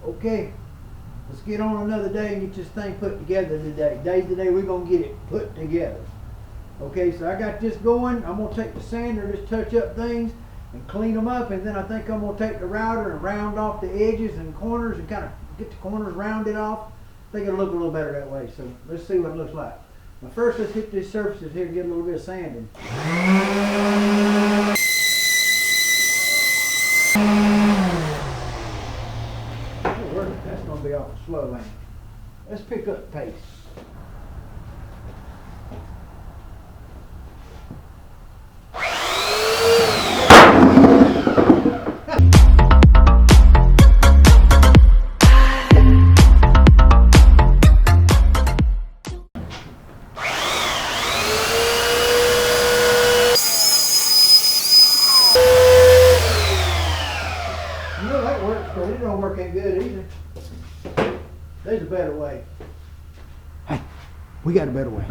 Okay, let's get on another day and get this thing put together today. Today we're gonna get it put together. Okay, so I got this going. I'm gonna take the sander, just touch up things and clean them up, and then I think I'm gonna take the router and round off the edges and corners and kind of get the corners rounded off. I think it'll look a little better that way. So let's see what it looks like. But first, let's hit these surfaces here and get a little bit of sanding. That's going to be awful slow, ain't it? Let's pick up the pace. You know that works, but it don't work that good either. There's a better way. Hey, we got a better way.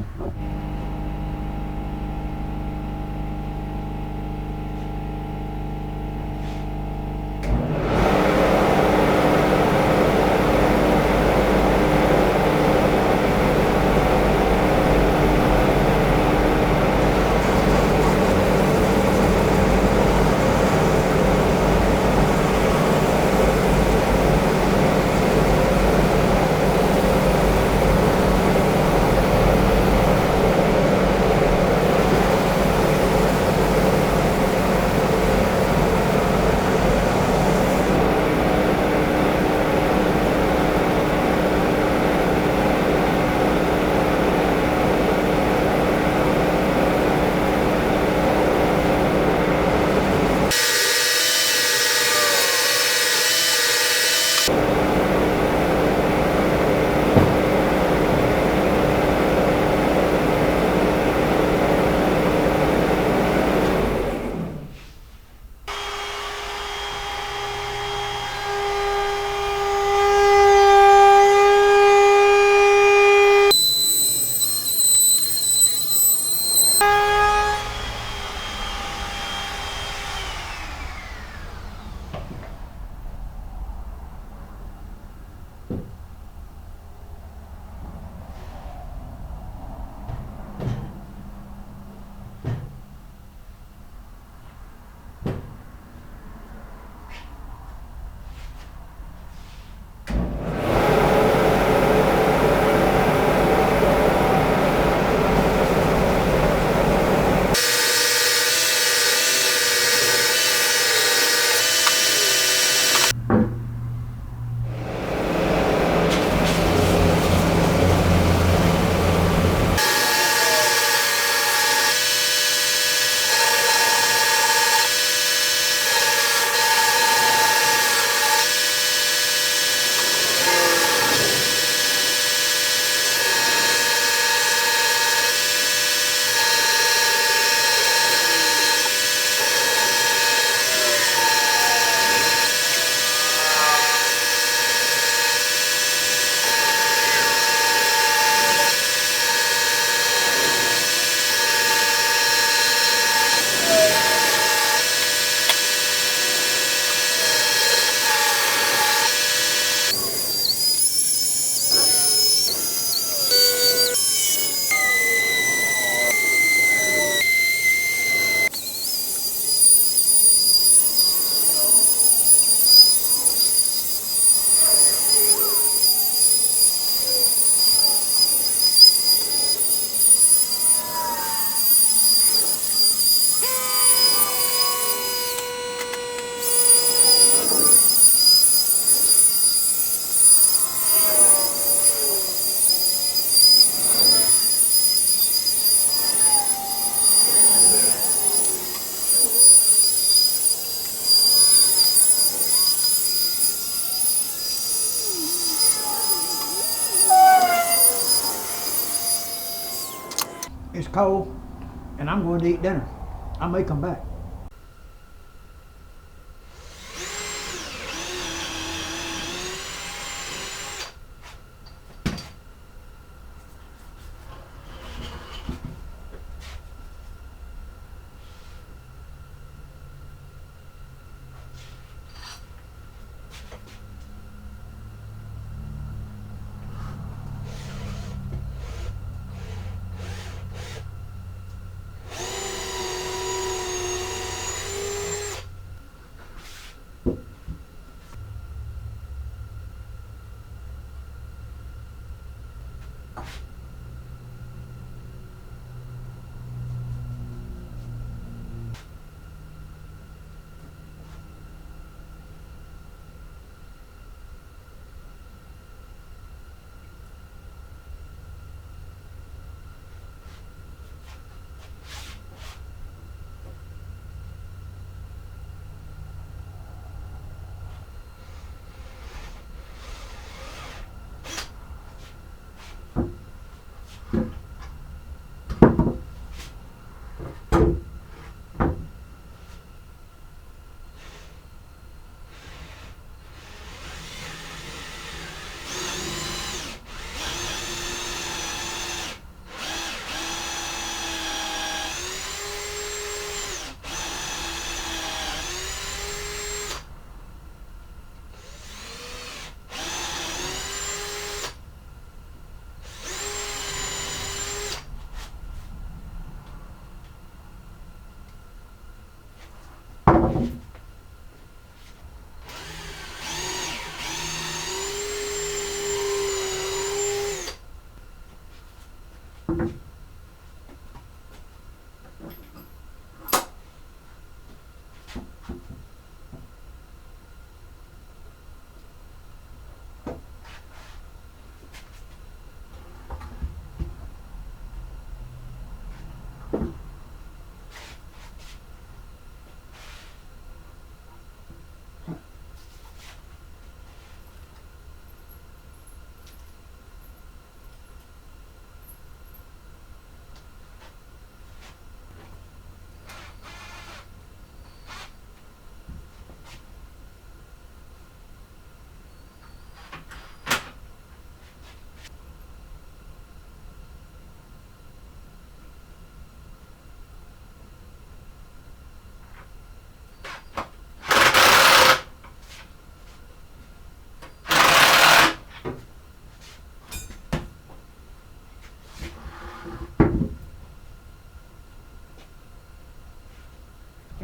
It's cold, and I'm going to eat dinner. I may come back.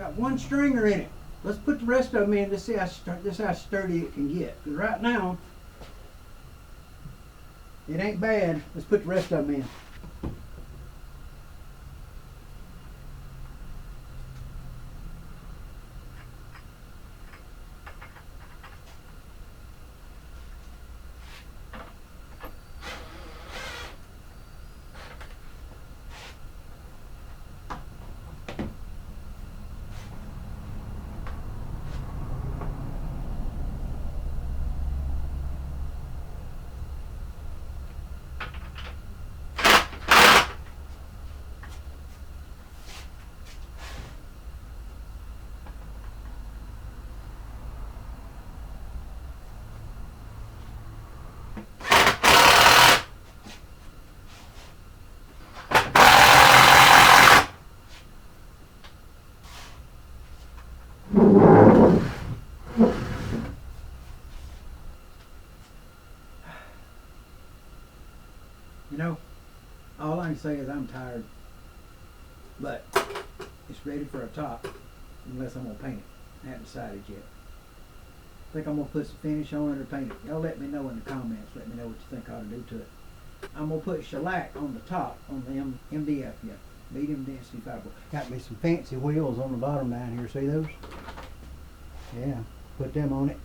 Got one stringer in it. Let's put the rest of them in to see how sturdy it can get. Because right now, it ain't bad. Let's put the rest of them in. You know, all I can say is I'm tired, but it's ready for a top, unless I'm going to paint it. I haven't decided yet. I think I'm going to put some finish on it or paint it. Y'all let me know in the comments. Let me know what you think I ought to do to it. I'm going to put shellac on the top on the MDF, medium density fiber. Got me some fancy wheels on the bottom down here. See those? Yeah, put them on it.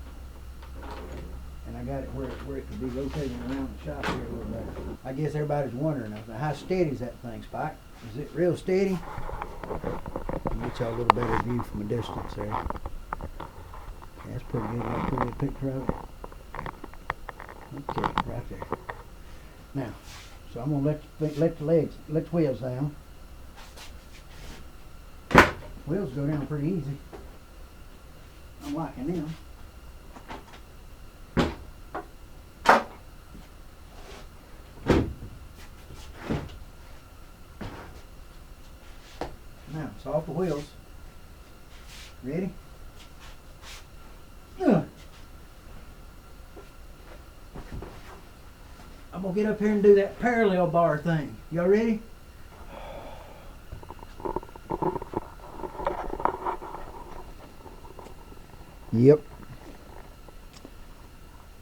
And I got it where it could be rotating around the shop here a little better. I guess everybody's wondering, how steady is that thing, Spike? Is it real steady? I'll get y'all a little better view from a distance there. That's pretty good. Got a pretty good picture of it. Okay, right there. Now, so I'm gonna let the wheels down. Wheels go down pretty easy. I'm liking them. Now, it's off the wheels. Ready? I'm going to get up here and do that parallel bar thing. Y'all ready? Yep.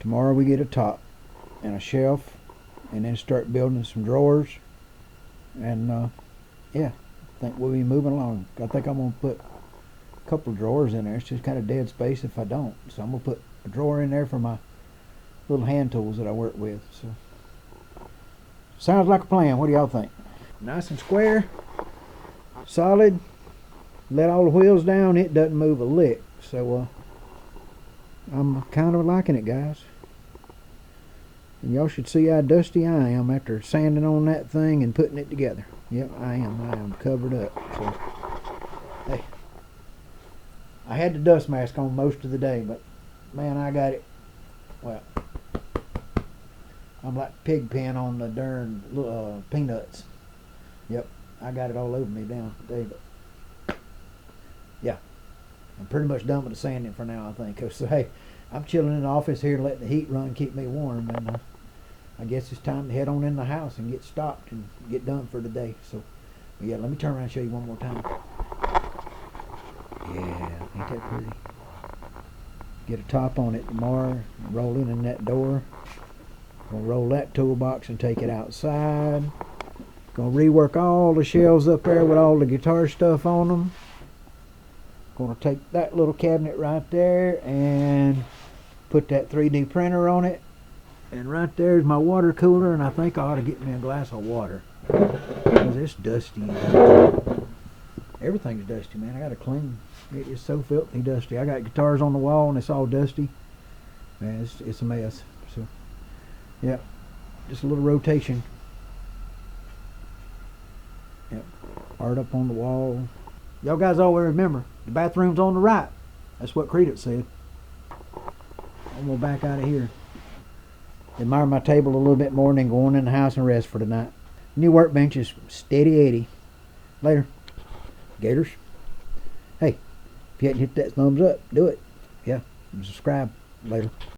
Tomorrow we get a top and a shelf and then start building some drawers. And yeah. I think we'll be moving along. I think I'm going to put a couple of drawers in there. It's just kind of dead space if I don't. So I'm going to put a drawer in there for my little hand tools that I work with. So sounds like a plan. What do y'all think? Nice and square, solid. Let all the wheels down. It doesn't move a lick. So I'm kind of liking it, guys. And y'all should see how dusty I am after sanding on that thing and putting it together. Yep, I am covered up. So, hey, I had the dust mask on most of the day, but man, I got it. Well, I'm like Pigpen on the darn peanuts. Yep, I got it all over me down today, but yeah, I'm pretty much done with the sanding for now, I think. So hey, I'm chilling in the office here, letting the heat run, keep me warm, and I guess it's time to head on in the house and get stopped and get done for the day. So, yeah, let me turn around and show you one more time. Yeah, ain't that pretty? Get a top on it tomorrow, roll it in that door. Gonna roll that toolbox and take it outside. Gonna rework all the shelves up there with all the guitar stuff on them. Gonna take that little cabinet right there and put that 3D printer on it. And right there's my water cooler, and I think I ought to get me a glass of water. Because it's dusty. Everything's dusty, man. I gotta clean. It is so filthy dusty. I got guitars on the wall and it's all dusty. Man, it's a mess. So, yeah, just a little rotation. Yep, art up on the wall. Y'all guys always remember, the bathroom's on the right. That's what Credence said. I'm gonna back out of here. Admire my table a little bit more and then go on in the house and rest for the night. New workbench is steady Eddie. Later. Gators. Hey, if you hadn't hit that thumbs up, do it. Yeah, subscribe. Later.